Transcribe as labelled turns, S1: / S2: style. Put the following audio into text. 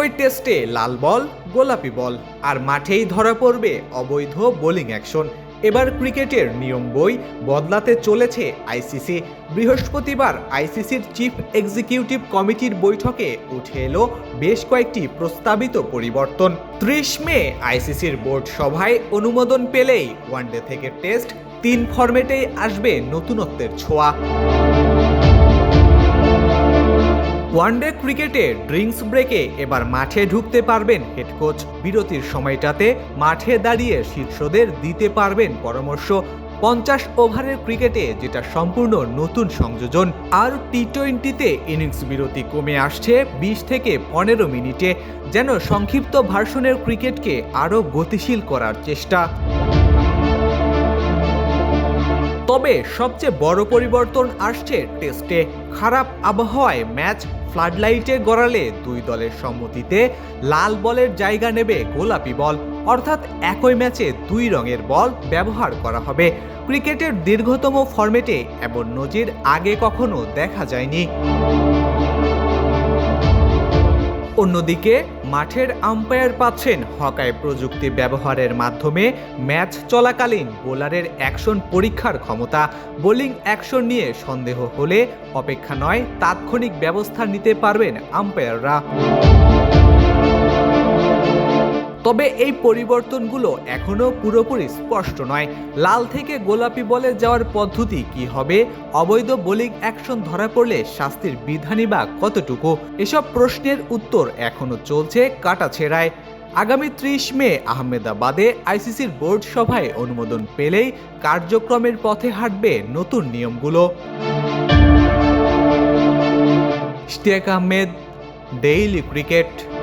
S1: একই টেস্টে লাল বল, গোলাপি বল, আর মাঠেই ধরা পড়বে অবৈধ বোলিং অ্যাকশন। এবার ক্রিকেটের নিয়ম বই বদলাতে চলেছে আইসিসি। বৃহস্পতিবার আইসিসির চিফ এক্সিকিউটিভ কমিটির বৈঠকে উঠে এলো বেশ কয়েকটি প্রস্তাবিত পরিবর্তন। ৩০ মে আইসিসির বোর্ড সভায় অনুমোদন পেলেই ওয়ানডে থেকে টেস্ট ৩ ফরম্যাটেই আসবে নতুনত্বের ছোঁয়া। ওয়ানডে ক্রিকেটে ড্রিঙ্কস ব্রেকে এবার মাঠে ঢুকতে পারবেন হেড কোচ। বিরতির সময়টাতে মাঠে দাঁড়িয়ে শীর্ষদের দিতে পারবেন পরামর্শ। 50 ওভারের ক্রিকেটে যেটা সম্পূর্ণ নতুন সংযোজন। আর টি-20তে ইনিংস বিরতি কমে আসছে 20 থেকে 15 মিনিটে, যেন সংক্ষিপ্ত ভার্সনের ক্রিকেটকে আরও গতিশীল করার চেষ্টা। তবে সবচেয়ে বড় পরিবর্তন আসছে টেস্টে। খারাপ আবহাওয়ায় ম্যাচ ফ্লাডলাইটে গড়ালে দুই দলের সম্মতিতে লাল বলের জায়গা নেবে গোলাপি বল, অর্থাৎ একই ম্যাচে দুই রঙের বল ব্যবহার করা হবে। ক্রিকেটের দীর্ঘতম ফরম্যাটে এমন নজির আগে কখনো দেখা যায়নি। অন্যদিকে মাঠের আম্পায়ার পাচ্ছেন হকাই প্রযুক্তি ব্যবহারের মাধ্যমে ম্যাচ চলাকালীন বোলারের অ্যাকশন পরীক্ষার ক্ষমতা। বোলিং অ্যাকশন নিয়ে সন্দেহ হলে অপেক্ষা নয়, তাৎক্ষণিক ব্যবস্থা নিতে পারবেন আম্পায়াররা। তবে এই পরিবর্তনগুলো এখনো পুরোপুরি স্পষ্ট নয়। লাল থেকে গোলাপি বলে যাওয়ার পদ্ধতি কি হবে? অবৈধ বোলিং অ্যাকশন ধরা পড়লে শাস্তির বিধানই বা কতটুকু? এসব প্রশ্নের উত্তর এখনো চলছে কাটাছেঁড়ায়। আগামী 30 মে আহমেদাবাদে আইসিসির বোর্ড সভায় অনুমোদন পেলেই কার্যক্রমের পথে হাঁটবে নতুন নিয়মগুলো। Ishtiaq Ahmed, daily cricket.